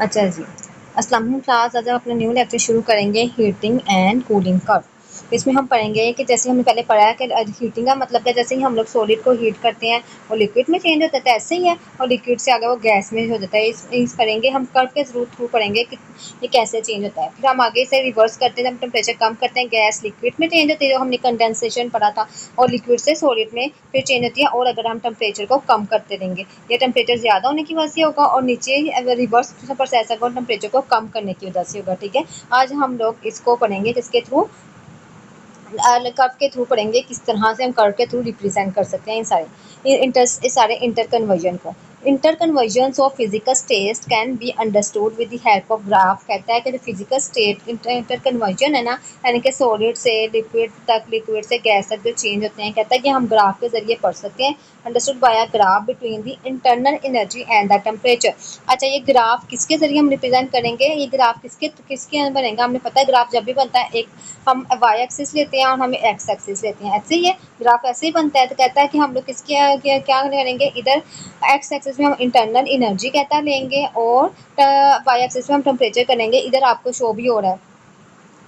अच्छा जी, अस्सलाम वालेकुम क्लास। आज हम अपना न्यू लेक्चर शुरू करेंगे हीटिंग एंड कूलिंग का। इसमें हम पढ़ेंगे कि जैसे हमने पहले पढ़ा है कि हीटिंग का मतलब है जैसे ही हम लोग सॉलिड को हीट करते हैं और लिक्विड में चेंज होता है ऐसे ही है, और लिक्विड से आगे वो गैस में हो जाता है। इस पढ़ेंगे हम कर्व के थ्रू पढ़ेंगे कि ये कैसे चेंज होता है। फिर हम आगे से रिवर्स करते हैं, जब टेम्परेचर कम करते हैं गैस लिक्विड में चेंज होती है, जो हमने कंडेंसेशन पढ़ा था, और लिक्विड से सॉलिड में फिर चेंज होती है। और अगर हम टेम्परेचर को कम करते रहेंगे, ये टेम्परेचर ज़्यादा होने की वजह से होगा, और नीचे रिवर्स प्रोसेस होगा टेम्परेचर को कम करने की वजह से होगा। ठीक है, आज हम लोग इसको पढ़ेंगे जिसके थ्रू कर्व के थ्रू पढ़ेंगे किस तरह से हम कर्व के थ्रू रिप्रेजेंट कर सकते हैं इन सारे इंटर कन्वर्जन को। Inter conversion of physical state can be understood with the help of graph. कहता है कि जो फिजिकल स्टेट इंटर कन्वर्जन है ना, यानी कि सॉलिड से लिक्विड तक, लिक्विड से गैस तक जो चेंज होते हैं, कहता है कि हम ग्राफ के जरिए पढ़ सकते हैं। Understood by a graph between the internal energy and the temperature. अच्छा, ये ग्राफ किसके जरिए हम रिप्रेजेंट करेंगे? ये ग्राफ किसके किसके बनेगा? हमने पता है ग्राफ जब भी बनता है, एक हम वाई एक्सिस लेते हैं और हम एक्स एक्सिस लेते हैं, ऐसे ही है ग्राफ ऐसे ही बनता है। तो कहता है कि हम लोग किसके क्या करेंगे, इधर एक्स एक्सिस में हम इंटरनल एनर्जी कहता लेंगे, और वाई एक्सिस में हम टेम्परेचर करेंगे। इधर आपको शो भी हो रहा है,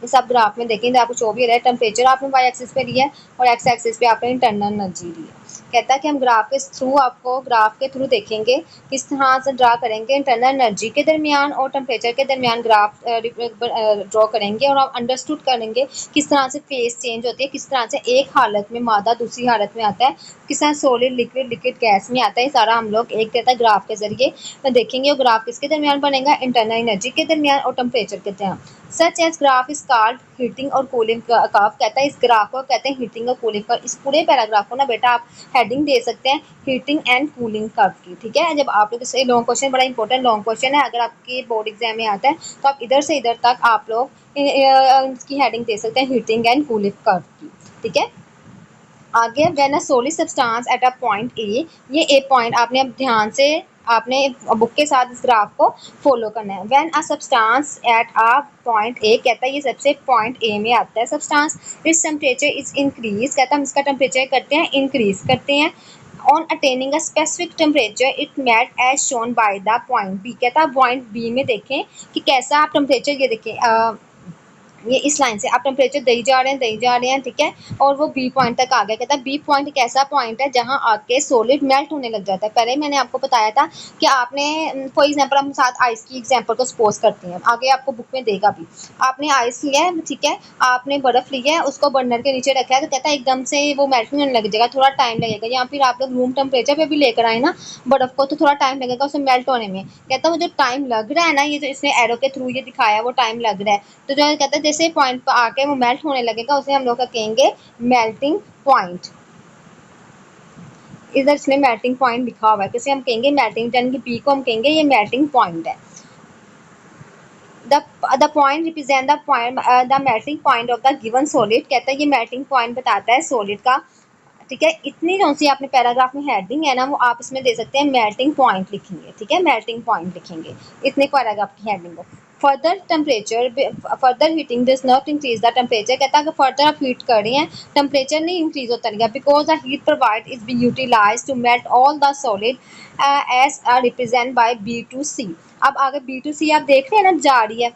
इस आप ग्राफ में देखेंगे आपको शो भी हो रहा है, टेम्परेचर आपने वाई एक्सिस पे लिया है और एक्स एक्सिस पे आपने इंटरनल एनर्जी ली है। कहता है कि हम ग्राफ के थ्रू आपको ग्राफ के थ्रू देखेंगे किस तरह से ड्रा करेंगे इंटरनल एनर्जी के दरमियान और टेम्परेचर के दरमियान ग्राफ ड्रॉ करेंगे, और हम अंडरस्टूड करेंगे किस तरह से फेस चेंज होती है, किस तरह से एक हालत में मादा दूसरी हालत में आता है, किस तरह सॉलिड लिक्विड लिक्विड गैस में आता है। सारा हम लोग एक कहता है ग्राफ के जरिए देखेंगे, और ग्राफ किसके दरमियान बनेगा? इंटरनल एनर्जी के दरमियान और टेम्परेचर के दरमियान। Such as graph is called heating और कूलिंग कर्व। कहता है इस ग्राफ को कहते हैं हीटिंग और कूलिंग कर्व। इस पूरे पैराग्राफ को ना बेटा आप हेडिंग दे सकते हैं हीटिंग एंड कूलिंग कर्व की। ठीक है, जब आप लोग इसे लॉन्ग क्वेश्चन, बड़ा इंपॉर्टेंट लॉन्ग क्वेश्चन है, अगर आपके बोर्ड एग्जाम में आता है तो आप इधर से इधर तक आप लोग इसकी हेडिंग दे सकते हैं हीटिंग एंड कूलिंग कर्व की। ठीक है, आगे when a solid substance at a point A, ये ए पॉइंट आपने अब ध्यान से आपने बुक के साथ इस ग्राफ को फॉलो करना है। When a substance at a point A, कहता है ये सबसे पॉइंट ए में आता है substance, its temperature is increase, कहता है हम इसका टेम्परेचर करते हैं इंक्रीज करते हैं। On attaining a specific temperature it melt as shown by the point B. कहता है पॉइंट बी में देखें कि कैसा आप टेम्परेचर, ये देखें ये इस लाइन से आप टेम्परेचर दे जा रहे हैं। ठीक है, और वो बी पॉइंट तक आ गया। कहता है बी पॉइंट एक ऐसा पॉइंट है जहां आके सॉलिड मेल्ट होने लग जाता है। पहले मैंने आपको बताया था कि आपने फॉर एग्जांपल हम साथ आइस की एग्जांपल को सपोज करते हैं, आगे आपको बुक में देगा भी। आपने आइस लिया है, ठीक है, आपने बर्फ लिया है, उसको बर्नर के नीचे रखा है, तो कहता है एकदम से वो मेल्ट होने लग जाएगा, थोड़ा टाइम लगेगा। या फिर आप लोग रूम टेम्परेचर पे भी लेकर आए ना बर्फ को, तो थोड़ा टाइम लगेगा उसे मेल्ट होने में। कहता है वो जो टाइम लग रहा है ना, ये जो इसने एरो के थ्रू ये दिखाया, वो टाइम लग रहा है। तो जो कहता है जैसे पॉइंट पर आके वो मेल्ट होने लगेगा, उसे हम लोग का कहेंगे मेल्टिंग पॉइंट। इधर इसमें मेल्टिंग पॉइंट लिखा हुआ है, किसे हम कहेंगे मेल्टिंग, यानी कि पी को हम कहेंगे ये मेल्टिंग पॉइंट है। The point represent the point the melting point of the given solid. कहता है ये मेल्टिंग पॉइंट बताता है सॉलिड का। ठीक है, इतनी कौन सी आपने पैराग्राफ में हेडिंग है ना, वो आप इसमें दे सकते हैं मेल्टिंग पॉइंट लिखेंगे। ठीक है, मेल्टिंग पॉइंट लिखेंगे इतने पैराग्राफ की हेडिंग को। Further temperature further heating does not increase the temperature. कहता है कि फर्दर आप हीट कर रहे हैं, टेम्परेचर नहीं इंक्रीज होता रहेगा, because the heat provide is be utilize to melt all the solid as represent by B to C. अब आगे बी टू सी आप देख रहे हैं ना, जा रही है,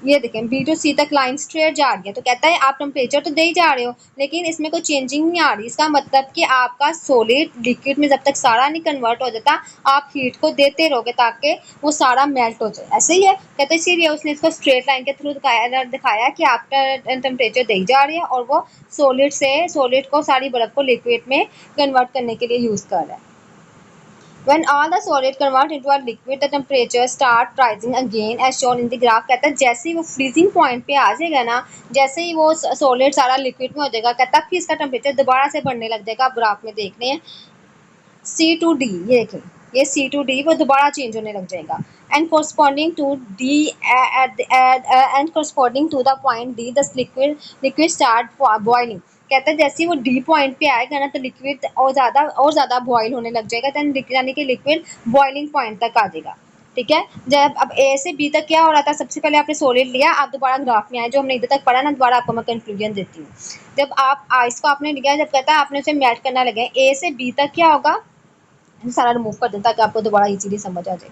ये देखें बी टू सी तक लाइन स्ट्रेट जा रही है। तो कहता है आप टेम्परेचर तो दे ही जा रहे हो, लेकिन इसमें कोई चेंजिंग नहीं आ रही। इसका मतलब कि आपका सॉलिड लिक्विड में जब तक सारा नहीं कन्वर्ट हो जाता, आप हीट को देते रहोगे ताकि वो सारा मेल्ट हो जाए। ऐसे ही है, कहते हैं इसीलिए उसने इसको स्ट्रेट लाइन के थ्रू दिखाया कि आप टेम्परेचर दे ही जा रहे हैं, और वो सॉलिड को सारी बर्फ को लिक्विड में कन्वर्ट करने के लिए यूज़ कर रहा है। When all the solid convert into a liquid, the temperature start rising again as shown in the graph। कहता है जैसे ही वो फ्रीजिंग पॉइंट पे आ जाएगा ना, जैसे ही वो सॉलिड सारा लिक्विड में हो जाएगा, कहता है फिर इसका टेम्परेचर दोबारा से बढ़ने लग जाएगा। आप ग्राफ में देख रहे हैं सी टू डी, ये देखें ये सी टू डी वो दोबारा चेंज होने लग जाएगा। And corresponding to D and corresponding to the point D, the liquid start boiling। कहता है जैसे ही वो डी पॉइंट पे आएगा ना, तो लिक्विड और ज़्यादा बॉयल होने लग जाएगा, यानी कि लिक्विड बॉइलिंग पॉइंट तक आ जाएगा। ठीक है, जब अब ए से बी तक क्या हो रहा था, सबसे पहले आपने सॉलिड लिया, आप दोबारा ग्राफ में आए, जो हमने इधर तक पढ़ा ना, दोबारा आपको मैं कंक्लूजन देती हूँ। जब आप आइस को आपने लिया, जब कहता है आपने उसे मेल्ट करना लगे, ए से बी तक क्या होगा, सारा रिमूव कर दें ताकि आपको दोबारा इजीली समझ आ जाए।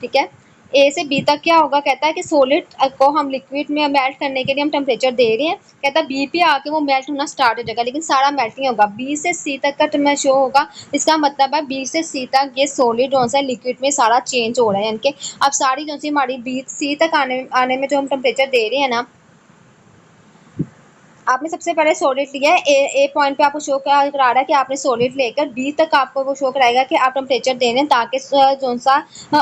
ठीक है, ए से बी तक क्या होगा, कहता है कि सॉलिड को हम लिक्विड में मेल्ट करने के लिए हम टेम्परेचर दे रहे हैं, कहता है बी पे आके वो मेल्ट होना स्टार्ट हो जाएगा, लेकिन सारा मेल्ट नहीं होगा। बी से सी तक का तो मैं शो होगा, इसका मतलब है बी से सी तक ये सॉलिड जो सा लिक्विड में सारा चेंज हो रहा है, यानी कि अब सारी जो सी हमारी बी सी तक आने में जो हम टेम्परेचर दे रहे हैं ना, आपने सबसे पहले सॉलिड लिया है, ए पॉइंट पे आपको शो करा रहा है कि आपने सॉलिड लेकर बी तक आपको वो शो कराएगा कि आप टेम्परेचर दे रहे हैं ताकि जो सा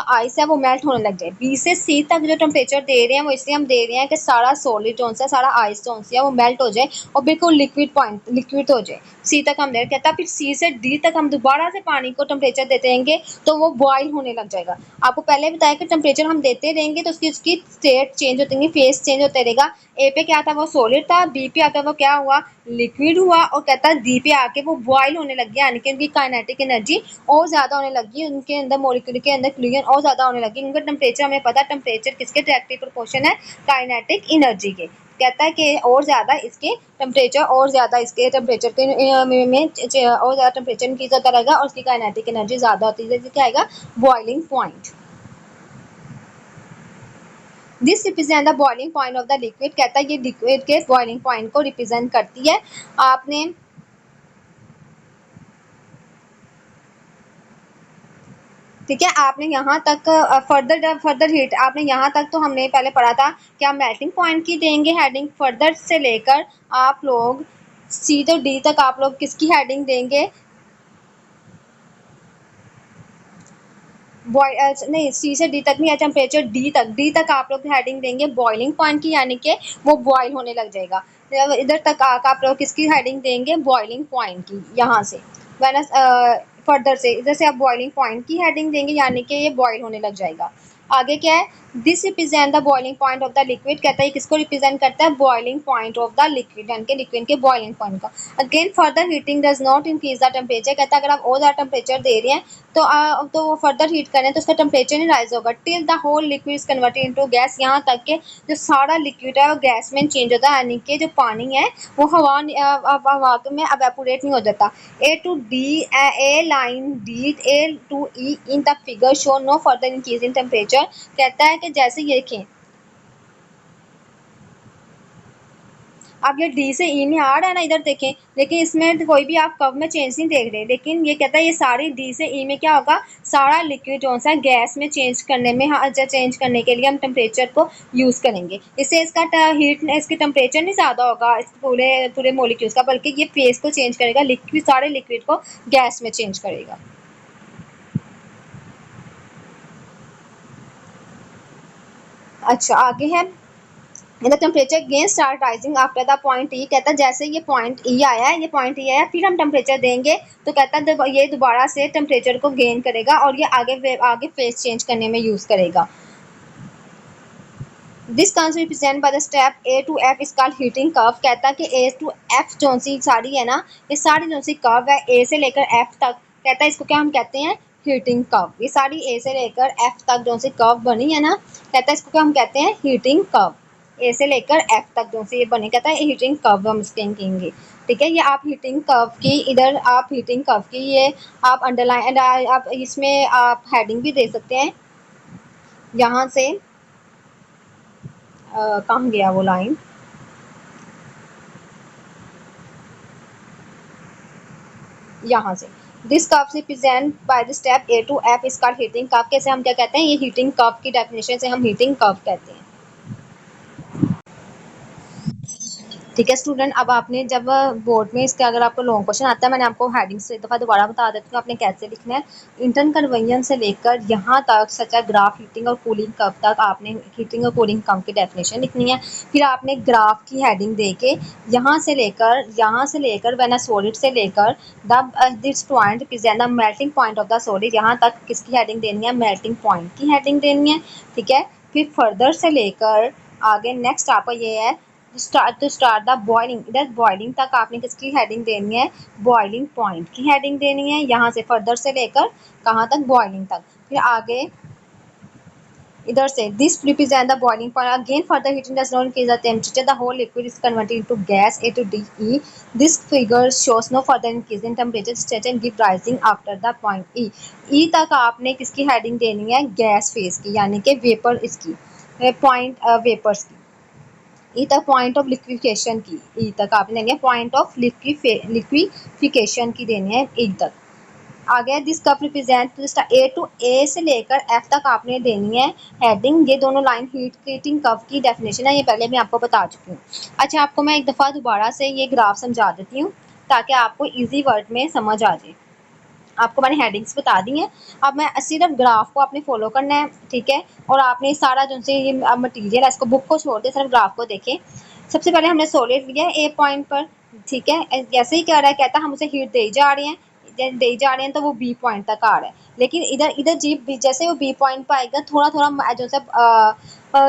आइस है वो मेल्ट होने लग जाए। बी से सी तक जो टेम्परेचर दे रहे हैं वो इसलिए हम दे रहे हैं कि सारा सॉलिड जो सा सारा आइस जो सी है वो मेल्ट हो जाए और बिल्कुल लिक्विड हो जाए। सी तक हम दे रहे, कहता फिर सी से डी तक हम दोबारा से पानी को टेम्परेचर देते रहेंगे तो वो बॉयल होने लग जाएगा। आपको पहले बताया कि टेम्परेचर हम देते रहेंगे तो उसकी स्टेट चेंज होती रहेगी, फेस चेंज होता रहेगा। ए पे क्या था, वो सॉलिड था, बी पे आकर वो क्या हुआ, लिक्विड हुआ, और कहता है डी पे आके वो बॉयल होने लग गया, यानी कि उनकी काइनेटिक एनर्जी और ज़्यादा होने लगी, उनके अंदर मॉलिक्यूल के अंदर फ्लूएन और ज़्यादा होने लगी। उनका टेम्परेचर हमें पता है, टेम्परेचर किसके डायरेक्टली प्रोपोर्शन है, काइनेटिक एनर्जी के। कहता है कि और ज़्यादा इसके टेम्परेचर और ज़्यादा इसके टेम्परेचर के में और ज़्यादा टेम्परेचर इंक्रीज होता रहेगा और उसकी काइनेटिक एनर्जी ज़्यादा होती है, क्या आएगा, boiling point. This represent the boiling point of the liquid, कहता है ये लिक्विड के बॉइलिंग पॉइंट को रिप्रेजेंट करती है। आपने ठीक है, आपने यहाँ तक फर्दर हीट, आपने यहाँ तक तो हमने पहले पढ़ा था कि हम मेल्टिंग पॉइंट की देंगे हेडिंग, फर्दर से लेकर आप लोग सी तो डी तक आप लोग किसकी हेडिंग देंगे, नहीं सी से डी तक नहीं है, टेम्परेचर डी तक आप लोग हेडिंग देंगे बॉइलिंग पॉइंट की, यानी कि वो बॉयल होने लग जाएगा। इधर तक आप लोग किसकी हेडिंग देंगे, बॉइलिंग पॉइंट की, यहाँ से वरना फर्दर से इधर से आप बॉइलिंग पॉइंट की हेडिंग देंगे, यानी कि ये बॉयल होने लग जाएगा। आगे क्या है, this represent the boiling point of the liquid, कहता है किसको रिप्रेजेंट करता है, boiling point of the liquid, यानी कि लिक्विड के बॉइलिंग पॉइंट का। Again further heating does not increase the temperature, कहता है अगर आप और ज़्यादा टेम्परेचर दे रहे हैं तो वो फर्दर हीट करें तो उसका टेम्परेचर नहीं राइज होगा, till the whole liquid is converted into gas, यहाँ तक के जो सारा लिक्विड है वो गैस में चेंज होता है, यानी कि जो पानी है वो हवा में एवेपोरेट नहीं हो जाता। A to D A line D A to E in the figure show no further increase in temperature, कहता है कि जैसे ये देखें अब ये डी से ई में आ रहा है ना, इधर देखें, लेकिन इसमें कोई भी आप कर्व में चेंज नहीं देख रहे, लेकिन ये कहता है ये सारी डी से ई में क्या होगा, सारा लिक्विड जो सा गैस में चेंज करने में, हाँ चेंज करने के लिए हम टेम्परेचर को यूज़ करेंगे। इससे इसका हीट इसकी टेम्परेचर नहीं ज़्यादा होगा इस पूरे पूरे मोलिक्यूल्स का, बल्कि ये फेस को चेंज करेगा, लिक्विड सारे लिक्विड को गैस में चेंज करेगा। अच्छा आगे है, the temperature gain start rising after the point ई, कहता है जैसे ये पॉइंट ई आया है, ये पॉइंट ई आया फिर हम टेम्परेचर देंगे तो कहता है ये दोबारा से टेम्परेचर को गेन करेगा और ये आगे फेस चेंज करने में यूज़ करेगा। This concept represent by the step A to F is called heating curve, कहता है कि ए टू एफ जो सी सारी है ना, ये सारी जो सी कर्व है ए से लेकर एफ तक, कहता है इसको क्या हम कहते हैं, हीटिंग कर्व। ये सारी ए से लेकर एफ तक जो सी कर्व बनी है ना, कहता है इसको क्या हम कहते हैं, हीटिंग कर्व। ए से लेकर एफ तक जो सी ये बनी, कहता है हीटिंग कर्व हम इसके कहेंगे। ठीक है, ये आप हीटिंग कर्व की इधर आप हीटिंग कर्व की ये आप अंडरलाइन आप इसमें आप हेडिंग भी दे सकते हैं, यहाँ से कहाँ गया वो लाइन, यहाँ से this curve represent by the step A to F is called heating curve, कैसे हम क्या कहते हैं, ये हीटिंग कर्व की डेफिनेशन से हम हीटिंग कर्व कहते हैं। ठीक है स्टूडेंट, अब आपने जब बोर्ड में इसके अगर आपको लॉन्ग क्वेश्चन आता है, मैंने आपको हेडिंग से एक दफ़ा दोबारा बता देती हूँ आपने कैसे लिखना है। इंटर्न कन्वेंशन से लेकर यहाँ तक सच है ग्राफ हीटिंग और कूलिंग कर्व तक आपने हीटिंग और कूलिंग कर्व की डेफिनेशन लिखनी है। फिर आपने ग्राफ की हेडिंग दे के यहाँ से लेकर वैन सॉलिड से लेकर this point represent the melting point of the solid, यहाँ तक किसकी हेडिंग देनी है, मेल्टिंग पॉइंट की हेडिंग देनी है। ठीक है, फिर फर्दर से लेकर आगे नेक्स्ट आपका ये है स्टार्ट द बॉइलिंग, इधर बॉइलिंग तक आपने किसकी हेडिंग देनी है, बॉइलिंग पॉइंट की हेडिंग देनी है, यहाँ से फर्दर से लेकर कहाँ तक, बॉइलिंग तक। फिर आगे इधर से this represent the boiling point again further heating does not increase the temperature the whole liquid is converted into gas A to D E this figure shows no further increase in temperature state and give rising after the point E तक आपने किसकी heading देनी है gas phase की यानी कि vapour इसकी point vapours की ई तक पॉइंट ऑफ लिक्विफिकेशन की ई तक आपने देनी है पॉइंट ऑफ लिक्विफिकेशन की देनी है ई तक आगे this cup represent A to A से लेकर एफ तक आपने देनी है हेडिंग ये दोनों लाइन हीट क्रिएटिंग कप की डेफिनेशन है ये पहले मैं आपको बता चुकी हूँ। अच्छा आपको मैं एक दफ़ा दोबारा से ये ग्राफ समझा देती हूँ ताकि आपको इजी वर्ड में समझ आ जाए। आपको मैंने हेडिंग्स बता दी हैं अब मैं सिर्फ ग्राफ को आपने फॉलो करना है ठीक है और आपने सारा जो से ये मटीरियल है इसको बुक को छोड़ के सिर्फ ग्राफ को देखें। सबसे पहले हमने सॉलिड लिया है ए पॉइंट पर ठीक है जैसे ही कह रहा है कहता है हम उसे हीट दे जा रहे हैं तो वो बी पॉइंट तक आ रहा है लेकिन इधर इधर जी जैसे वो बी पॉइंट पर आएगा थोड़ा थोड़ा जो सब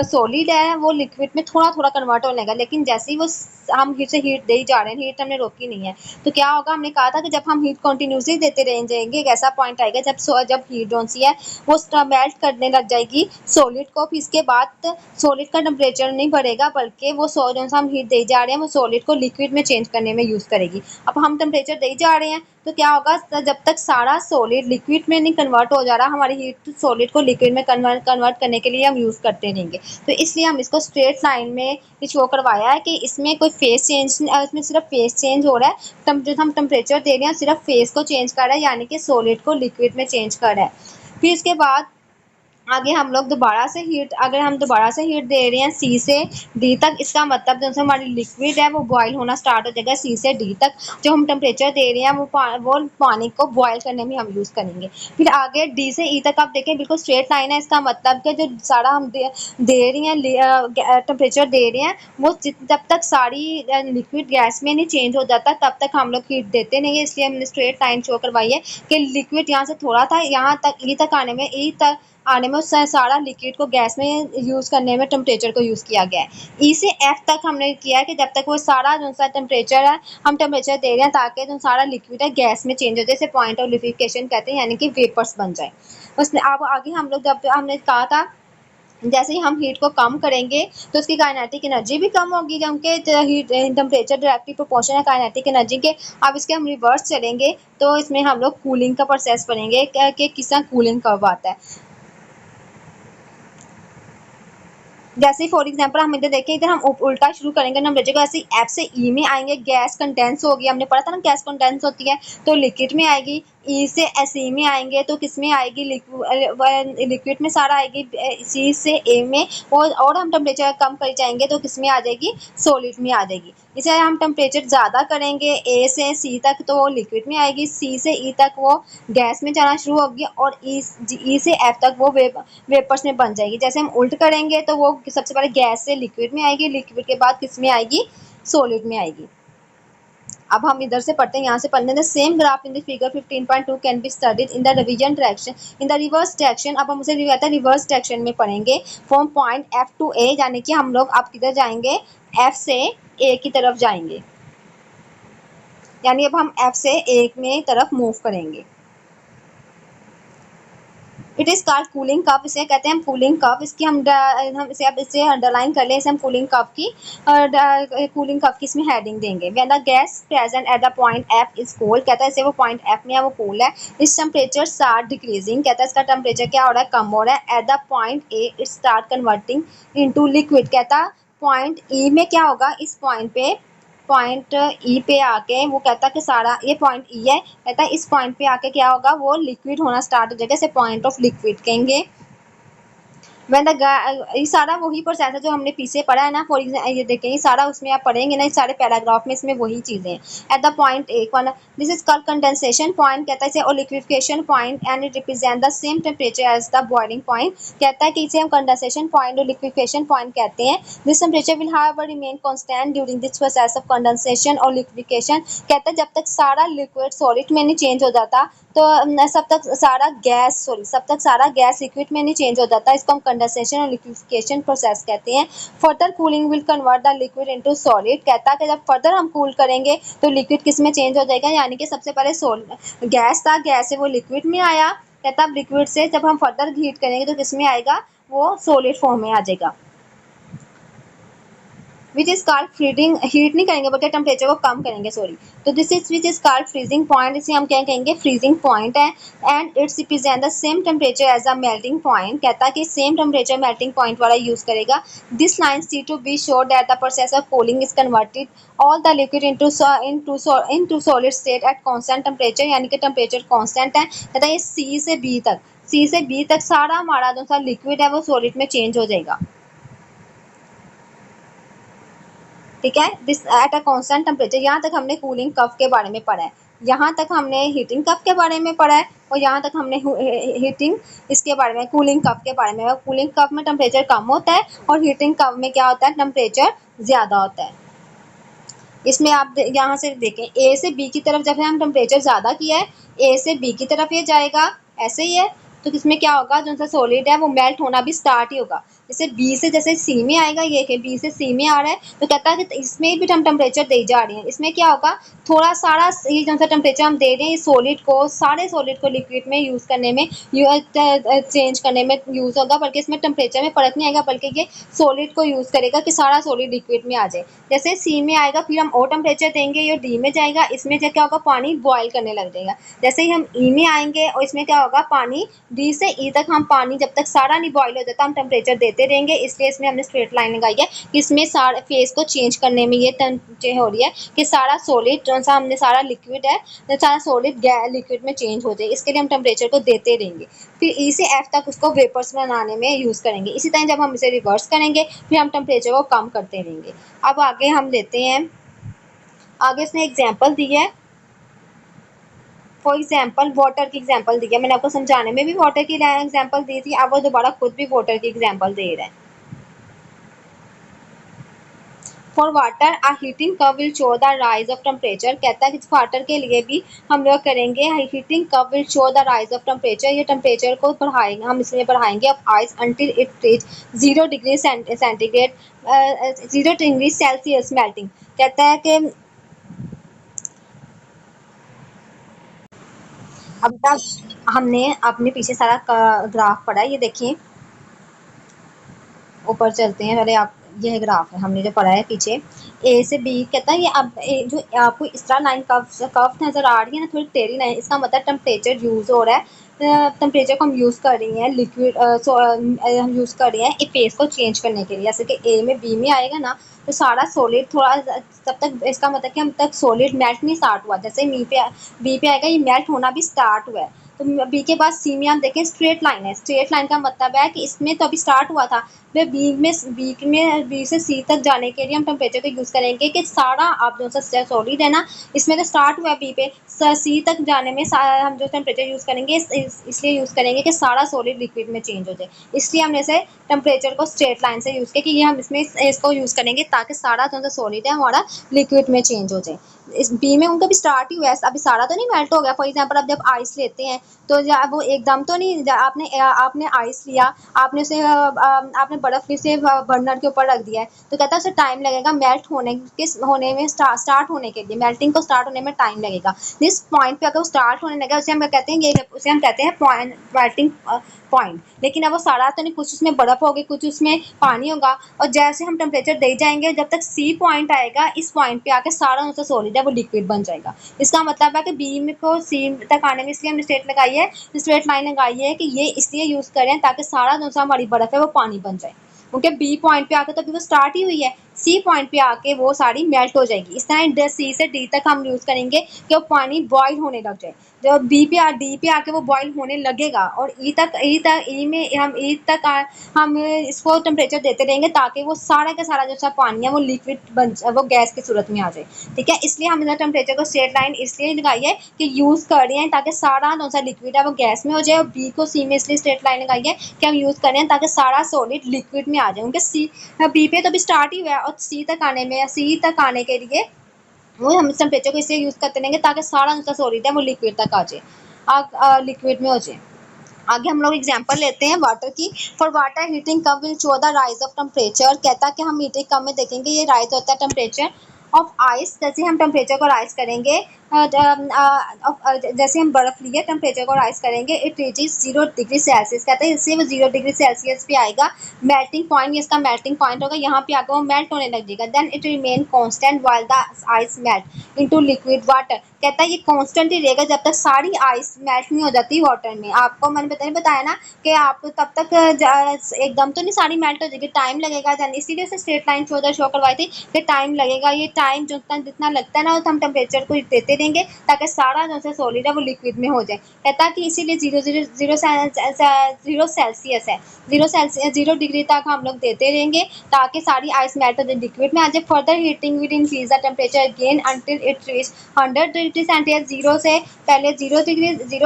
सॉलिड है वो लिक्विड में थोड़ा थोड़ा कन्वर्ट होने लगा लेकिन जैसे ही वो हम से हीट दे ही जा रहे हैं हीट हमने रोकी नहीं है तो क्या होगा हमने कहा था कि जब हम हीट कंटिन्यूसली देते रह जाएंगे एक ऐसा पॉइंट आएगा जब हीट जोन सी है वो मेल्ट करने लग जाएगी सॉलिड को फिर इसके बाद सॉलिड का टेम्परेचर नहीं बढ़ेगा बल्कि वो जो हम हीट दे जा रहे हैं वो सॉलिड को लिक्विड में चेंज करने में यूज़ करेगी। अब हम टेम्परेचर दे जा रहे हैं तो क्या होगा जब तक सारा सॉलिड लिक्विड में नहीं कन्वर्ट हो जा रहा हमारी हीट सॉलिड को लिक्विड में कन्वर्ट करने के लिए हम यूज़ करते रहेंगे तो इसलिए हम इसको स्ट्रेट लाइन में शो करवाया है कि इसमें कोई फेस चेंज इसमें सिर्फ फेस चेंज हो रहा है जो हम टेम्परेचर दे रहे हैं सिर्फ फेस को चेंज कर रहा है यानी कि सॉलिड को लिक्विड में चेंज कर रहा है। फिर इसके बाद आगे हम लोग दोबारा से हीट दे रहे हैं सी से डी तक इसका मतलब जो हमारी लिक्विड है वो बॉयल होना स्टार्ट हो जाएगा सी से डी तक जो हम टेम्परेचर दे रहे हैं वो पानी को बॉयल करने में हम यूज़ करेंगे। फिर आगे डी से ई तक आप देखें बिल्कुल स्ट्रेट लाइन है इसका मतलब कि जो सारा हम दे रही हैं टेम्परेचर दे रहे हैं वो जब तक सारी लिक्विड गैस में नहीं चेंज हो जाता तब तक हम लोग हीट देते नहीं है इसलिए हमने स्ट्रेट लाइन शो करवाई है कि लिक्विड यहाँ से थोड़ा था यहाँ तक ई तक आने में सारा लिक्विड को गैस में यूज़ करने में टेम्परेचर को यूज़ किया गया है। ई से एफ तक हमने किया है कि जब तक वो सारा जो सा टेम्परेचर है हम टेम्परेचर दे रहे हैं ताकि जो सारा लिक्विड है गैस में चेंज हो जाए जैसे पॉइंट ऑफ लिक्विफिकेशन कहते हैं यानी कि वेपर्स बन जाए। उसने अब आगे हम लोग जब हमने कहा था जैसे ही हम हीट को कम करेंगे तो उसकी काइनेटिक एनर्जी भी कम होगी जबकि हीट टेम्परेचर डायरेक्टली प्रोपोर्शनल है काइनेटिक एनर्जी के। अब इसके हम रिवर्स चलेंगे तो इसमें हम लोग कूलिंग का प्रोसेस पढ़ेंगे कि किस तरह कूलिंग कब आता है। जैसे फॉर एग्जांपल हम इधर देखें इधर हम उल्टा शुरू करेंगे टेम्परेचर को ऐसे एफ से ई में आएंगे गैस कंडेंस होगी हमने पढ़ा था ना गैस कंडेंस होती है तो लिक्विड में आएगी। ई से एस ई में आएंगे तो किस में आएगी लिक्विड में सारा आएगी सी से ए में और हम टेम्परेचर कम कर जाएंगे तो किस में आ जाएगी सॉलिड में आ जाएगी। इसे हम टेम्परेचर ज़्यादा करेंगे ए से सी तक तो वो लिक्विड में आएगी सी से ई तक वो गैस में जाना शुरू होगी और ई से एफ तक वो वेपर्स में बन जाएगी। जैसे हम उल्ट करेंगे तो वो सबसे पहले गैस से लिक्विड में आएगी लिक्विड के बाद किस में आएगी सॉलिड में आएगी। अब हम इधर से पढ़ते हैं यहाँ से पढ़ने the same graph in the figure 15.2 can be studied in the revision direction in the reverse direction. अब हम उसे रिवर्स डायरेक्शन में पढ़ेंगे फ्रॉम पॉइंट एफ टू ए यानी कि हम लोग अब किधर जाएंगे एफ से ए की तरफ जाएंगे यानी अब हम एफ से ए में तरफ मूव करेंगे। It is called cooling cup इसे कहते हैं कूलिंग कप। इसकी हम इसे अब इसे अंडरलाइन कर लें इसे हम कूलिंग कप की इसमें हेडिंग देंगे। When the gas present at the point F is cold कहता है इसे वो पॉइंट एफ में है वो कूल है। इस टेम्परेचर स्टार्ट डिक्रीजिंग कहता है इसका टेम्परेचर क्या हो रहा है कम हो रहा है। Eight the point A it start converting into liquid कहता पॉइंट ई में क्या होगा इस पॉइंट ई पे आके वो कहता कि सारा ये पॉइंट ई है कहता है इस पॉइंट पे आके क्या होगा वो लिक्विड होना स्टार्ट हो जाएगा इसे पॉइंट ऑफ लिक्विड कहेंगे। व्हेन द ये सारा वही प्रोसेस है जो हमने पीछे पढ़ा है ना फॉर एग्जाम्पल ये देखें ये सारा उसमें आप पढ़ेंगे ना इस सारे पैराग्राफ में इसमें वही चीज़ें हैं। At the point A this is called condensation point कहता है इसे और liquefication point and it represent the same temperature as the boiling point कहता है कि इसे हम कंडेंसेशन पॉइंट और लिक्विफिकेशन पॉइंट कहते हैं। This temperature will however remain constant during this process of condensation और लिक्विफिकेशन कहता है जब तक सारा लिक्विड सॉलिड में नहीं चेंज हो जाता तो सब तक सारा गैस लिक्विड में नहीं चेंज हो जाता इसको हम कंडेंसेशन और लिक्विफिकेशन प्रोसेस कहते हैं। Further cooling will convert the liquid into solid कहता है कि जब फर्दर हम कूल करेंगे तो लिक्विड किस में चेंज हो जाएगा यानी कि सबसे पहले गैस था गैस से वो लिक्विड में आया कहता अब लिक्विड से जब हम फर्दर हीट करेंगे तो किस में आएगा वो सॉलिड फॉर्म में आ जाएगा, which is called freezing. Heat नहीं करेंगे बल्कि टेम्परेचर को कम करेंगे, सॉरी। तो this is which is called freezing point, इसे हम क्या कहेंगे, फ्रीजिंग पॉइंट है। And it's represent the same temperature as a melting point, कहता है कि सेम टेम्परेचर मेल्टिंग पॉइंट वाला यूज करेगा। This line see to be sure that the process of cooling is converted all the liquid into solid state eight constant temperature, यानी कि temperature constant है। कहता है ये सी से बी तक सारा हमारा जो सा लिक्विड है वो सॉलिड में चेंज हो जाएगा, ठीक है। This at a constant temperature. यहाँ तक हमने कूलिंग कफ के बारे में पढ़ा है, यहाँ तक हमने हीटिंग कफ के बारे में पढ़ा है, और यहाँ तक हमने हीटिंग इसके बारे में, कूलिंग कफ के बारे में। कूलिंग कफ में टेम्परेचर कम होता है और हीटिंग कफ में क्या होता है, टेम्परेचर ज़्यादा होता है। इसमें आप यहाँ से देखें, ए से बी की तरफ जब हम टेम्परेचर ज़्यादा किया है, ए से बी की तरफ ये जाएगा, ऐसे ही है। तो इसमें क्या होगा, जो सा सॉलिड है वो मेल्ट होना भी स्टार्ट ही होगा। जैसे बी से जैसे सी में आएगा, ये कि बी से सी में आ रहा है, तो कहता है कि इसमें भी हम टेम्परेचर दे जा रहे हैं। इसमें क्या होगा, थोड़ा सारा ये जो सा टेम्परेचर हम दे रहे हैं, ये सॉलिड को, सारे सॉलिड को लिक्विड में यूज़ करने में, चेंज करने में यूज़ होगा, बल्कि इसमें टेम्परेचर में फ़र्क नहीं आएगा, बल्कि ये सॉलिड को यूज़ करेगा कि सारा सॉलिड लिक्विड में आ जाए। जैसे सी में आएगा, फिर हम और टेम्परेचर देंगे, ये डी में जाएगा, इसमें क्या होगा, पानी बॉयल करने लग जाएगा। जैसे ही हम ई में आएंगे और इसमें क्या होगा, पानी डी से ई तक, हम पानी जब तक सारा नहीं बॉयल हो जाता हम टेम्परेचर देते रहेंगे। इसलिए इसमें हमने स्ट्रेट लाइन लगाई है कि इसमें सारे फेस को चेंज करने में ये चेंज हो रही है कि सारा सॉलिड जो सा हमने सारा लिक्विड है, सारा सॉलिड लिक्विड में चेंज हो जाए। इसके लिए हम टेम्परेचर को देते रहेंगे। फिर ई से एफ तक उसको वेपर्स बनाने में यूज़ करेंगे। इसी तरह जब हम इसे रिवर्स करेंगे फिर हम टेम्परेचर को कम करते रहेंगे। अब आगे हम लेते हैं, आगे इसने एग्जाम्पल दी है। फॉर एग्जाम्पल वाटर की एग्जाम्पल दी है, मैंने आपको समझाने में भी वाटर की एग्जाम्पल दी थी, अब वो दोबारा खुद भी वाटर की एग्जाम्पल दे रहा है। For water a heating curve will show the rise of temperature, कहता है कि वाटर के लिए भी हम लोग करेंगे heating curve will show the rise of temperature, ये टेम्परेचर को बढ़ाएंगे, हम इसलिए बढ़ाएंगे of ice until it reach 0 degree centigrade, 0 degree Celsius melting. कहता है कि अब तक हमने अपने पीछे सारा ग्राफ पढ़ा है, ये देखिए, ऊपर चलते हैं पहले आप, यह ग्राफ है हमने जो पढ़ा है पीछे, ए से बी। कहता है ये अब जो आपको इस तरह लाइन कर्व नज़र आ रही है ना, थोड़ी टेढ़ी लाइन, इसका मतलब टेम्परेचर यूज़ हो रहा है, टेम्परेचर को हम यूज़ कर रही हैं लिक्विड, हम यूज़ कर रहे हैं एक फेस को चेंज करने के लिए। जैसे कि ए में बी में आएगा ना, तो सारा सॉलिड थोड़ा, तब तक इसका मतलब कि हम तक सॉलिड मेल्ट नहीं स्टार्ट हुआ, जैसे बी पे आएगा ये मेल्ट होना भी स्टार्ट हुआ है। तो बी के बाद सी में आप देखें स्ट्रेट लाइन है, स्ट्रेट लाइन का मतलब है कि इसमें तो अभी स्टार्ट हुआ था, फिर बी से सी तक जाने के लिए हम टेम्परेचर को यूज़ करेंगे कि सारा आप जो सा सॉलिड है ना, इसमें तो स्टार्ट हुआ है बी पे, सी तक जाने में हम जो टेम्परेचर यूज़ करेंगे इसलिए यूज़ करेंगे कि सारा सॉलिड लिक्विड में चेंज हो जाए। इसलिए हमने इसे टेम्परेचर को स्ट्रेट लाइन से यूज़ किया कि ये हम इसमें इसको यूज़ करेंगे ताकि सारा जो सा सॉलिड है हमारा लिक्विड में चेंज हो जाए। इस बी में उनका भी स्टार्ट ही हुआ है, अभी सारा तो नहीं मेल्ट हो गया। फॉर एग्जांपल अब जब आइस लेते हैं तो वो एकदम तो नहीं, आपने आइस लिया, आपने उसे आपने बर्फ़ से बर्नर के ऊपर रख दिया है, तो कहता है उसे टाइम लगेगा मेल्ट होने में, स्टार्ट होने के लिए, मेल्टिंग को स्टार्ट होने में टाइम लगेगा। जिस पॉइंट पे अगर वो स्टार्ट होने लगा उसे हम कहते हैं, उसे हम कहते हैं पॉइंट, मेल्टिंग पॉइंट। लेकिन अब वो सारा तो नहीं, कुछ उसमें बर्फ़ होगी, कुछ उसमें पानी होगा, और जैसे हम टेम्परेचर दे जाएंगे, जब तक सी पॉइंट आएगा, इस पॉइंट पे आके सारा जो सॉलिड है वो लिक्विड बन जाएगा। इसका मतलब है कि बी में को सी तक आने में इसलिए हमने स्ट्रेट लाइन लगाई है कि ये इसलिए यूज़ करें ताकि सारा जो सा हमारी बर्फ़ है वो पानी बन जाए, क्योंकि बी पॉइंट पे आके तो अभी वो स्टार्ट ही हुई है, सी पॉइंट पे आके वो सारी मेल्ट हो जाएगी। इस तरह सी से डी तक हम यूज़ करेंगे कि वो पानी बॉयल होने लग जाए। जब डी पे आके वो बॉयल होने लगेगा, और ई में हम ई तक हम इसको टेम्परेचर देते रहेंगे ताकि वो सारा का सारा जो सा पानी है वो वो गैस की सूरत में आ जाए, ठीक है। इसलिए हमने टेम्परेचर को स्ट्रेट लाइन इसलिए लगाई है कि यूज़ कर रहे हैं ताकि सारा जो सा लिक्विड है वो गैस में हो जाए, और बी को सी में इसलिए स्ट्रेट लाइन लगाई है कि हम यूज़ कर रहे हैं ताकि सारा सॉलिड लिक्विड में आ जाए, क्योंकि बी पे तो अभी स्टार्ट ही हुआ है, और सी तक आने के लिए वो हम टेम्परेचर को इसलिए यूज़ करते रहेंगे ताकि सारा जो सॉलिड है वो लिक्विड तक आ जाए, लिक्विड में हो जाए। आगे हम लोग एग्जांपल लेते हैं वाटर की। For water heating curve will show the rise of temperature, कहता है कि हम हीटिंग कर्व में देखेंगे ये राइज होता है टेम्परेचर ऑफ आइस। जैसे हम टेम्परेचर को राइज करेंगे जैसे हम बर्फ लिए टेम्परेचर को राइज करेंगे, इट रीचेज 0 डिग्री सेल्सियस, कहते हैं इससे वो 0 डिग्री सेल्सियस पे आएगा। मेल्टिंग पॉइंट, ये इसका मेल्टिंग पॉइंट होगा, यहाँ पे आकर वो मेल्ट होने लग जाएगा। Then it remain constant while the ice melt into liquid water, कहता है ये कांस्टेंट ही रहेगा जब तक सारी आइस मेल्ट नहीं हो जाती वाटर में। आपको मैंने बताया ना कि आपको तब तक एकदम तो नहीं सारी मेल्ट हो जाएगी, टाइम लगेगा। इसीलिए उसे स्ट्रेट लाइन शो करवाई थी कि टाइम लगेगा। ये टाइम जितना लगता है ना, तो हम टेम्परेचर को देते रहेंगे ताकि सारा जो सा सॉलिड है वो लिक्विड में हो जाए। कहता है कि इसीलिए 0 सेल्सियस है, 0 डिग्री तक हम लोग देते रहेंगे ताकि सारी आइस मेल्ट हो जाए, लिक्विड में आ जाए। Further heating will increase the temperature again until it reach 100 degree centigrade. Zero से पहले 0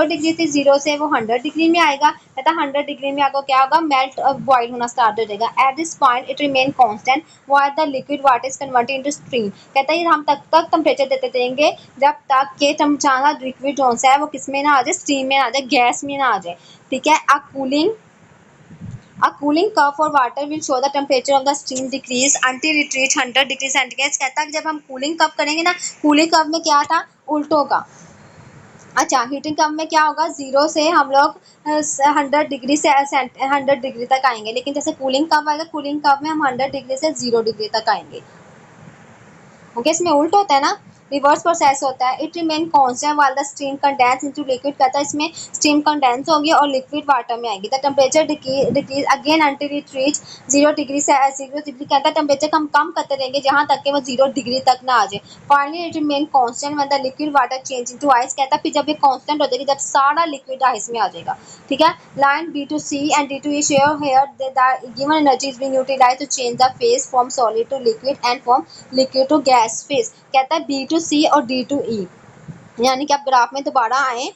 डिग्री थी, 0 से वो 100 डिग्री में आएगा। कहता 100 डिग्री में आपको क्या होगा, मेल्ट बॉयल होना स्टार्ट हो जाएगा। At this point it remain constant while the liquid water is converted into stream. कहता है हम तक टेम्परेचर देते रहेंगे जब तक कि सारा लिक्विड जो है वो किस में ना आ जाए, स्ट्रीम में ना आ जाए, गैस में ना आ जाए। ठीक है। A cooling curve for water will show the temperature of the stream decrease until it reach 100 degree centigrade. कहता है कि जब हम कूलिंग कर्व करेंगे ना, कूलिंग कर्व में क्या था, उल्टो का। अच्छा, हीटिंग कर्व में क्या होगा, 0 से हम लोग 100 डिग्री तक आएंगे, लेकिन जैसे कूलिंग कर्व आएगा, कूलिंग कर्व में हम 100 डिग्री से 0 डिग्री तक आएंगे। ओके, इसमें उल्ट होता है ना, रिवर्स प्रोसेस होता है। It remain constant while the stream condense into liquid, कहता है इसमें स्ट्रीम कंडेंस होगी और लिक्विड वाटर में आएगी। The temperature decrease again until it reach 0 degree से 0 डिग्री, कहता है टेम्परेचर हम कम करते रहेंगे जहां तक कि वो 0 डिग्री तक ना आ जाए। Finally it remain constant when the liquid water change into ice, कहता है फिर जब ये कांस्टेंट हो जाएगी जब सारा लिक्विड आइस में आ जाएगा। ठीक है। Line B2C and D2E share here the given energy is being utilized to change the phase from solid to liquid and from liquid to gas phase। कहता है B2C और D2E, यानी कि आप ग्राफ में दोबारा आए,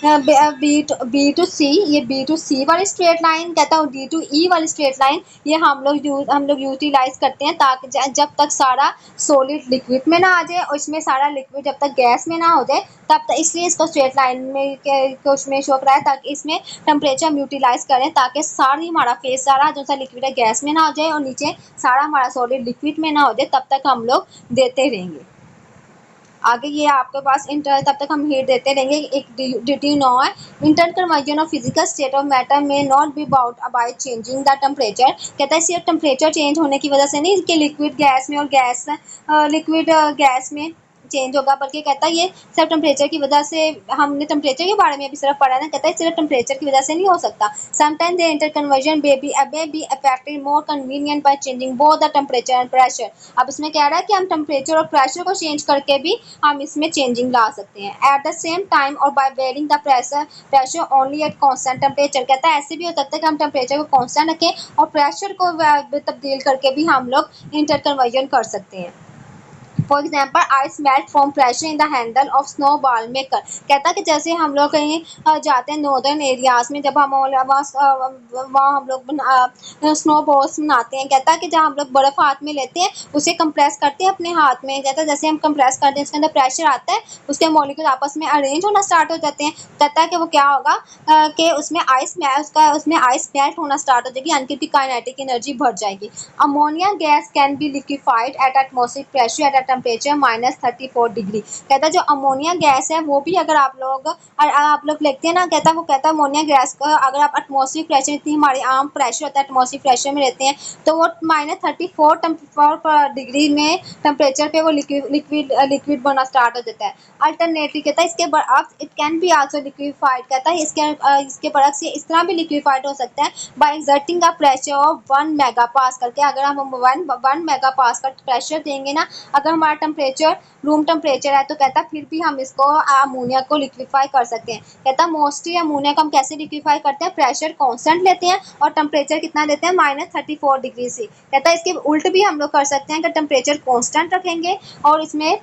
बी टू सी, ये B2C वाली स्ट्रेट लाइन, कहता हूँ D2E वाली स्ट्रेट लाइन, ये हम लोग यूटिलाइज करते हैं ताकि जब तक सारा सॉलिड लिक्विड में ना आ जाए और इसमें सारा लिक्विड जब तक गैस में ना हो जाए तब तक, इसलिए इसको स्ट्रेट लाइन में उसमें शो कराया ताकि इसमें टेम्परेचर हम यूटिलाइज करें ताकि सारी हमारा फेस सारा जो सा लिक्विड है गैस में ना हो जाए और नीचे सारा हमारा सॉलिड लिक्विड में ना हो जाए, तब तक हम लोग देते रहेंगे। आगे ये आपके पास इंटर, तब तक हम हीट देते रहेंगे। एक ड्यूटी नौ है, interconversion of physical state of matter में not be about by changing the temperature. कहता है सिर्फ टेम्परेचर चेंज होने की वजह से नहीं कि लिक्विड गैस में और लिक्विड गैस में चेंज होगा, बल्कि कहता है ये सिर्फ टेम्परेचर की वजह से, हमने टेम्परेचर के बारे में अभी सिर्फ पढ़ा ना, कहता है सिर्फ टेम्परेचर की वजह से नहीं हो सकता। Sometimes the inter conversion may be affected more convenient by changing both the temperature and pressure। अब इसमें कह रहा है कि हम टेम्परेचर और प्रेशर को चेंज करके भी हम इसमें चेंजिंग ला सकते हैं। एट द सेम टाइम और by varying the pressure only at constant temperature. कहता है ऐसे भी हो सकता है कि हम टेम्परेचर को कांस्टेंट रखें और प्रेशर को तब्दील करके भी हम लोग इंटर कन्वर्जन कर सकते हैं। For example ice melt from pressure in the handle of snow ball maker. कहता है कि जैसे हम लोग कहीं जाते हैं नॉर्दर्न एरियाज में, जब हम वहाँ हम लोग स्नो बॉल्स बनाते हैं, कहता है कि जब हम लोग बर्फ़ हाथ में लेते हैं उसे कंप्रेस करते हैं अपने हाथ में, कहता है जैसे हम कंप्रेस करते हैं उसके अंदर प्रेशर आता है, उसके मॉलिक्यूल आपस में अरेंज होना स्टार्ट हो जाते हैं। कहता है कि वो क्या होगा कि उसमें आइस मेल्ट होना स्टार्ट हो जाएगी, यानी कि काइनेटिक एनर्जी बढ़ जाएगी। Ammonia gas can be liquefied at atmospheric pressure at a temperature -34 degree. कहता है जो अमोनिया गैस है वो भी अगर आप लोग लिखते हैं ना, कहता है अमोनिया गैस का अगर आप एटमॉस्फेरिक प्रेशर, इतनी हमारी आम प्रेशर होता है एटमॉस्फेरिक प्रेशर में रहते हैं, तो वो -34 डिग्री में टेम्परेचर पे वो लिक्विड बनना स्टार्ट हो जाता है। अल्टरनेटली कहता है इसके बरअक्स it can be also liquefied, कहता है इसके बरअक्स ये इस तरह भी लिक्विफाइड हो सकता है by exerting the pressure of 1 megapascal के। अगर हम 1 मेगापास्कल प्रेशर देंगे ना, अगर हमारा टेम्परेचर रूम टेम्परेचर है, तो कहता है फिर भी हम इसको अमोनिया को लिक्विफाई कर सकते हैं। कहता है मोस्टली अमोनिया को हम कैसे लिक्विफाई करते हैं, प्रेशर कांस्टेंट लेते हैं और टेम्परेचर कितना देते हैं, -34 डिग्री से। कहता है इसके उल्ट भी हम लोग कर सकते हैं कि टेम्परेचर कांस्टेंट रखेंगे और इसमें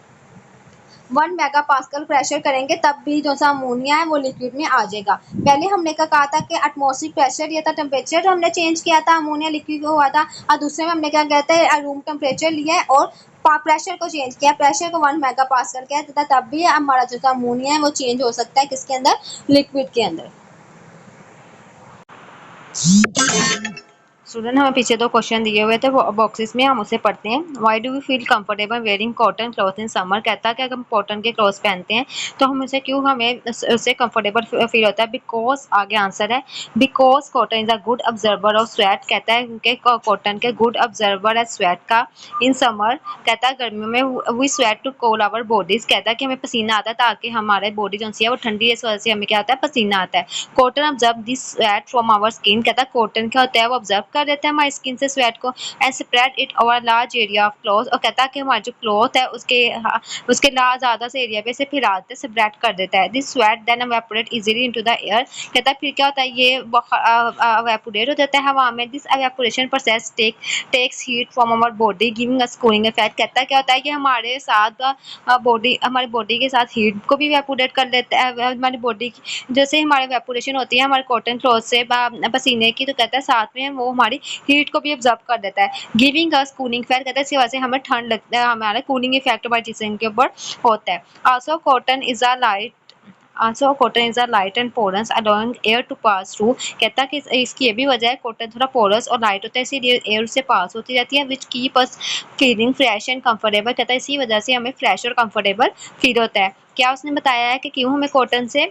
1 मेगापास्कल प्रेशर करेंगे, तब भी जो सा अमोनिया है वो लिक्विड में आ जाएगा। पहले हमने कहा था कि एटमॉस्फेरिक प्रेशर ये था, टेम्परेचर हमने चेंज किया था, अमोनिया लिक्विड हुआ था, और दूसरे में हमने क्या कहते हैं रूम टेम्परेचर लिया है और प्रेशर को चेंज किया, प्रेशर को 1 मेगापास्कल किया, तब भी हमारा जो सा अमोनिया है वो चेंज हो सकता है किसके अंदर, लिक्विड के अंदर। स्टूडेंट हमें पीछे 2 क्वेश्चन दिए हुए थे वो बॉक्सेस में हम उसे पढ़ते हैं। Why do we feel comfortable wearing cotton cloth in summer? कहता है कि अगर हम कॉटन के क्लॉथ्स पहनते हैं तो हम उसे क्यों हमें उससे कंफर्टेबल फील होता है। बिकॉज आगे आंसर है because cotton is a good observer of sweat. कहता है क्योंकि कॉटन के गुड ऑब्जर्वर है स्वेट का। इन समर कहता है गर्मियों में we sweat to cool our bodies. कहता है कि हमें पसीना आता है ताकि हमारे बॉडी जो है वो ठंडी है, इस वजह से हमें क्या आता है पसीना आता है। Cotton observe this sweat from our skin. कहता है कॉटन क्या होता है वो ऑब्जर्व कर देता है हमारी स्किन से स्वेट को and spread it over large area of cloth. और कहता है कि हमारा जो क्लॉथ है उसके ज्यादा से एरिया पे से फैलाते स्प्रेड कर देता है। This sweat then evaporate easily into the air. कहता है फिर क्या होता है ये एवेपोरेट हो जाता है हवा में। This evaporation process takes heat from our body giving us cooling effect. कहता है क्या होता है कि हमारे साथ हमारी बॉडी के साथ हीट को भी एवेपोरेट कर देता है। हमारी बॉडी जैसे हमारी वेपोरेशन होती है हमारे कॉटन क्लॉथ से पसीने की, तो कहता है साथ में वो हमारी हीट को भी ऑब्जर्व कर देता है। Giving us cooling effect. कहता है इसकी वजह से हमें ठंड लगता है, हमारा कूलिंग इफेक्ट हमारे जिस्म के ऊपर होता है। Also cotton is a light Also cotton is a light and porous allowing air to pass through। कहता है कि इसकी ये भी वजह है कॉटन थोड़ा पोरस और लाइट होता है इसीलिए एयर से पास होती रहती है which keep us feeling fresh and comfortable. कहता है इसी वजह से हमें फ्रेश और कंफर्टेबल फील होता है। क्या उसने बताया है कि क्यों हमें कॉटन से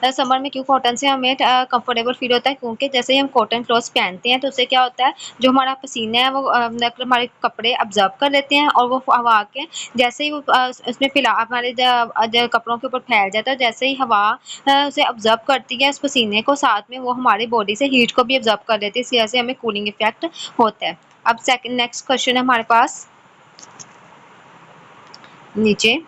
समर में क्यों कॉटन से हमें कंफर्टेबल फील होता है? क्योंकि जैसे ही हम कॉटन क्लॉथ्स पहनते हैं तो उससे क्या होता है जो हमारा पसीना है वो मतलब हमारे कपड़े ऑब्जर्व कर लेते हैं और वो हवा के जैसे ही वो उसमें फिलहाल हमारे जो कपड़ों के ऊपर फैल जाता है जैसे ही हवा उसे ऑब्जर्व करती है उस पसीने को साथ में वो हमारी बॉडी से हीट को भी ऑब्जर्व कर लेती है, इस वजह से हमें कूलिंग इफेक्ट होता है। अब सेकंड नेक्स्ट क्वेश्चन है हमारे पास नीचे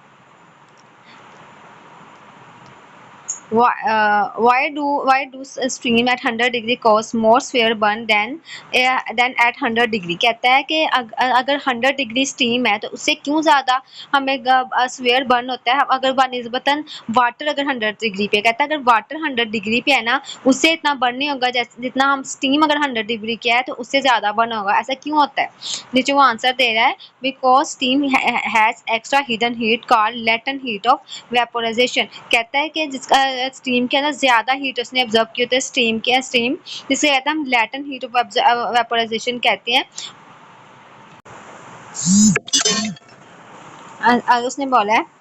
why do steam at 100 degree cause more sphere burn than at 100 degree? कहता है कि अगर 100 डिग्री स्टीम है तो उससे क्यों ज़्यादा हमें स्वेयर बर्न होता है अगर निस्बतन वाटर अगर 100 डिग्री पे। कहता है अगर वाटर 100 डिग्री पे है ना उससे इतना बर्न नहीं होगा जैसे जितना हम स्टीम अगर 100 डिग्री किया है तो उससे ज़्यादा बर्न होगा। ऐसा क्यों होता है? नीचे वो आंसर दे रहा है because steam has extra hidden heat called latent heat of vaporisation. कहता है कि जिसका स्टीम के अंदर ज़्यादा हीट उसने ऑब्जर्व की होती है स्टीम जिसे कहते हैं हम लेटेंट हीट ऑफ वेपोराइजेशन कहते हैं। उसने बोला है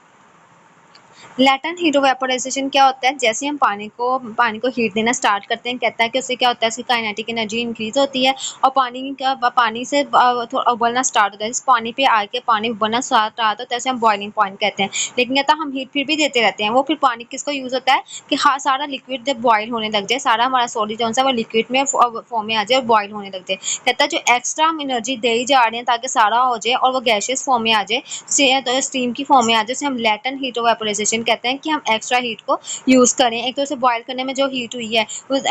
लेटेंट हीट वेपोराइजेशन क्या होता है? जैसे हम पानी को हीट देना स्टार्ट करते हैं कहता है कि उससे क्या होता है उसकी काइनेटिक एनर्जी इंक्रीज होती है और पानी से थोड़ा उबलना स्टार्ट होता है। जिस पानी पे आके पानी उबलना स्टार्ट होता है जैसे हम बॉइलिंग पॉइंट कहते हैं। लेकिन कहता है हम हीट फिर भी देते रहते हैं। वो फिर पानी किसको यूज होता है कि हाँ सारा लिक्विड जब बॉयल होने लग जाए सारा हमारा सॉलिड जो है वो लिक्विड में फॉर्म में आ जाए और बॉयल होने लग जाए। कहता है जो एक्स्ट्रा हम एनर्जी दे ही जा रहे हैं ताकि सारा हो जाए और वो गैसेस फॉर्म में आ जाए तो स्टीम की फॉर्म में आ जाए उसे हम लेटेंट हीट वेपोराइजेशन कहते हैं कि हम एक्स्ट्रा हीट को यूज़ करें। एक तो उसे बॉयल करने में जो हीट हुई है उस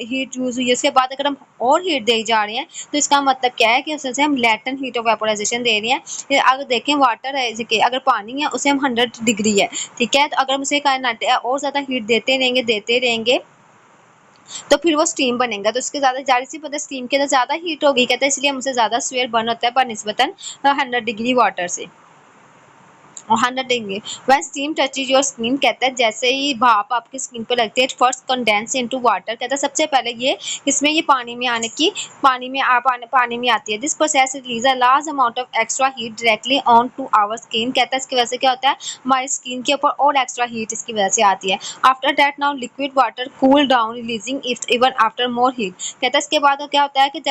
हीट यूज़ हुई है उसके बाद अगर हम और हीट दे जा रहे हैं तो इसका मतलब क्या है कि उससे हम लेटेंट हीट ऑफ वेपोराइजेशन दे रहे हैं। अगर देखें वाटर है जैसे कि अगर पानी है उसे हम 100 डिग्री है ठीक है, तो अगर हम उसे और ज़्यादा हीट देते रहेंगे तो फिर वो स्टीम बनेगा तो उसके ज़्यादा जाहिर सी बात है स्टीम के अंदर ज़्यादा हीट होगी। कहते हैं इसलिए हमसे ज़्यादा स्वेयर बर्न होता है बनिस्बतन 100 डिग्री वाटर से। 100 degree when steam touches your skin. कहता है जैसे ही भाप आपकी स्किन पे लगती है फर्स्ट कंडेंस इनटू वाटर। कहता है सबसे पहले ये इसमें ये पानी में आती है। This process release a large amount of extra heat directly on to our skin. कहता है इसकी वजह से क्या होता है हमारी स्किन के ऊपर और एक्स्ट्रा हीट इसकी वजह से आती है। After that now liquid water cool down releasing it even after more heat. कहता है इसके बाद क्या होता है कि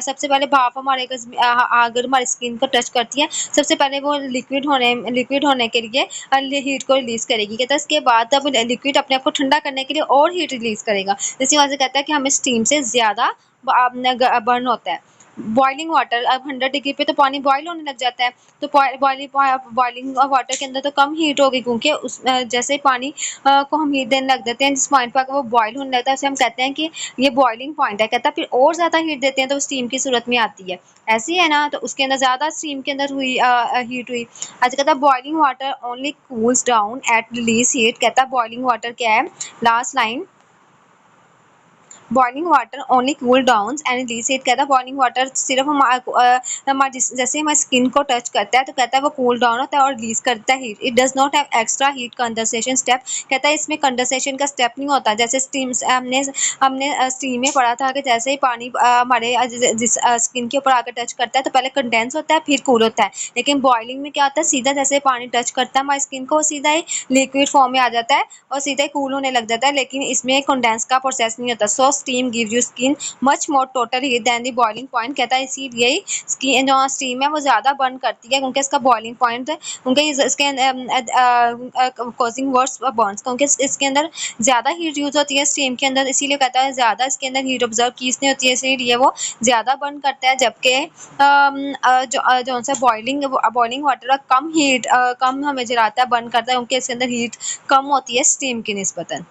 सबसे पहले भाप अगर हमारी स्किन को टच करती है सबसे पहले वो लिक्विड होने के लिए हीट को रिलीज करेगी। कहता है इसके बाद जब लिक्विड अपने आप को ठंडा करने के लिए और हीट रिलीज करेगा। इसी वजह से कहता है कि हमें स्टीम से ज़्यादा बर्न होता है। बॉइलिंग वाटर अब 100 डिग्री पे तो पानी बॉयल होने लग जाता है तो बॉइलिंग वाटर के अंदर तो कम हीट होगी क्योंकि जैसे पानी को हम हीट देने लग देते हैं जिस पॉइंट पर वो बॉयल होने लगता है उसे हम कहते हैं कि ये बॉइलिंग पॉइंट है। कहता है फिर और ज़्यादा हीट देते हैं तो स्टीम की सूरत में आती है। ऐसी है ना तो उसके अंदर ज़्यादा स्टीम के अंदर हीट हुई। अच्छा कहता है boiling water only cools down at release heat. कहता है बॉइलिंग वाटर क्या है last line boiling water only cool down and release it, कहता है बॉइलिंग वाटर सिर्फ हमारे जैसे हमारी स्किन को टच करता है तो कहता है वो कूल डाउन होता है और रिलीज करता है heat. It does not have extra heat condensation step, कहता है इसमें कंडेंसेशन का स्टेप नहीं होता। जैसे स्टीम हमने हमने स्टीम में पढ़ा था कि जैसे ही पानी हमारे जिस स्किन के ऊपर आकर टच करता है तो पहले कंडेंस होता है फिर कूल होता है, लेकिन बॉइलिंग में क्या होता है सीधा जैसे पानी टच करता है हमारी स्किन को सीधा ही लिक्विड फॉर्म में आ जाता है और सीधा ही कूल होने लग जाता है, लेकिन इसमें कंडेंस का प्रोसेस नहीं होता। So steam give you skin much more total heat than the boiling point, कहता है इसीलिए स्किन जो स्टीम है वो ज़्यादा बर्न करती है क्योंकि इसका बॉइलिंग पॉइंट है, क्योंकि इसके कॉजिंग वर्स बर्न्स, क्योंकि इसके अंदर ज़्यादा हीट यूज होती है स्टीम के अंदर, इसीलिए कहता है ज़्यादा इसके अंदर हीट ऑब्जर्व की इसने होती है, इसीलिए वो ज़्यादा बर्न करता है। जबकि जो सा बॉइलिंग वाटर कम हीट कम हमें जलाता है बर्न करता है क्योंकि इसके अंदर हीट कम होती है स्टीम की निस्बतन।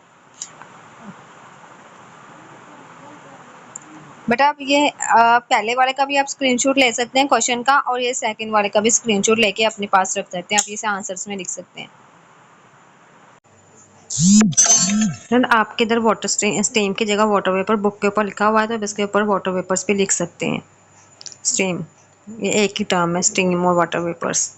बेटा आप ये पहले वाले का भी आप स्क्रीनशॉट ले सकते हैं क्वेश्चन का, और ये सेकंड वाले का भी स्क्रीनशॉट लेके अपने पास रख सकते हैं, आप इसे आंसर्स में लिख सकते हैं। आपके इधर वाटर स्टीम की जगह वाटर वेपर बुक के ऊपर लिखा हुआ है तो अब इसके ऊपर वाटर वेपर्स भी लिख सकते हैं। स्टीम ये एक ही टर्म है, स्टीम और वाटर वेपर्स।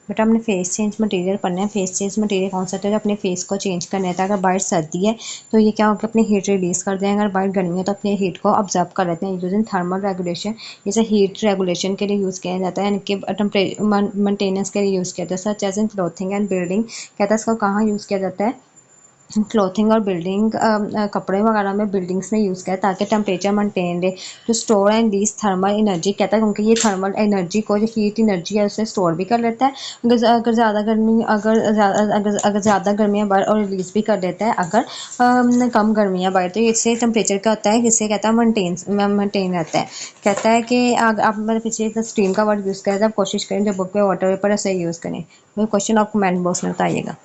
बेटा हमने फेस चेंज मटेरियल पढ़ना है। फेस चेंज मटेरियल कौन सा होता है जो अपने फेस को चेंज करना है। अगर बाहर सर्दी है तो ये क्या होगा अपनी हीट रिलीज कर दें, अगर बाहर गर्मी है तो अपनी हीट को ऑब्जर्व कर लेते हैं यूजिंग थर्मल रेगुलेशन। इसे हीट रेगुलेशन के लिए यूज़ किया जाता है, यानी कि टेम्परेचर मेंटेनेंस के लिए यूज़ किया जाता है। Such as in clothing and building, कहता है इसको कहाँ यूज़ किया जाता है, क्लोथिंग और बिल्डिंग कपड़े वगैरह में बिल्डिंग्स में यूज़ किया है ताकि टेम्परेचर मेंटेन रहे। To store and release thermal energy, कहता है क्योंकि ये थर्मल एनर्जी को जो हीट एनर्जी है उसे स्टोर भी कर लेता है। अगर ज़्यादा गर्मी अगर ज़्यादा गर्मियाँ बढ़ और रिलीज़ भी कर देता है अगर कम गर्मियाँ बढ़, तो इससे टेम्परेचर क्या होता है, इससे कहता है मेंटेन रहता है। कहता है कि आप मैंने पीछे स्टीम का वर्ड यूज़ किया था, आप कोशिश करें जब बुक पे वाटर वेपर ऐसे यूज़ करें। क्वेश्चन आप कमेंट बॉक्स में बताइएगा।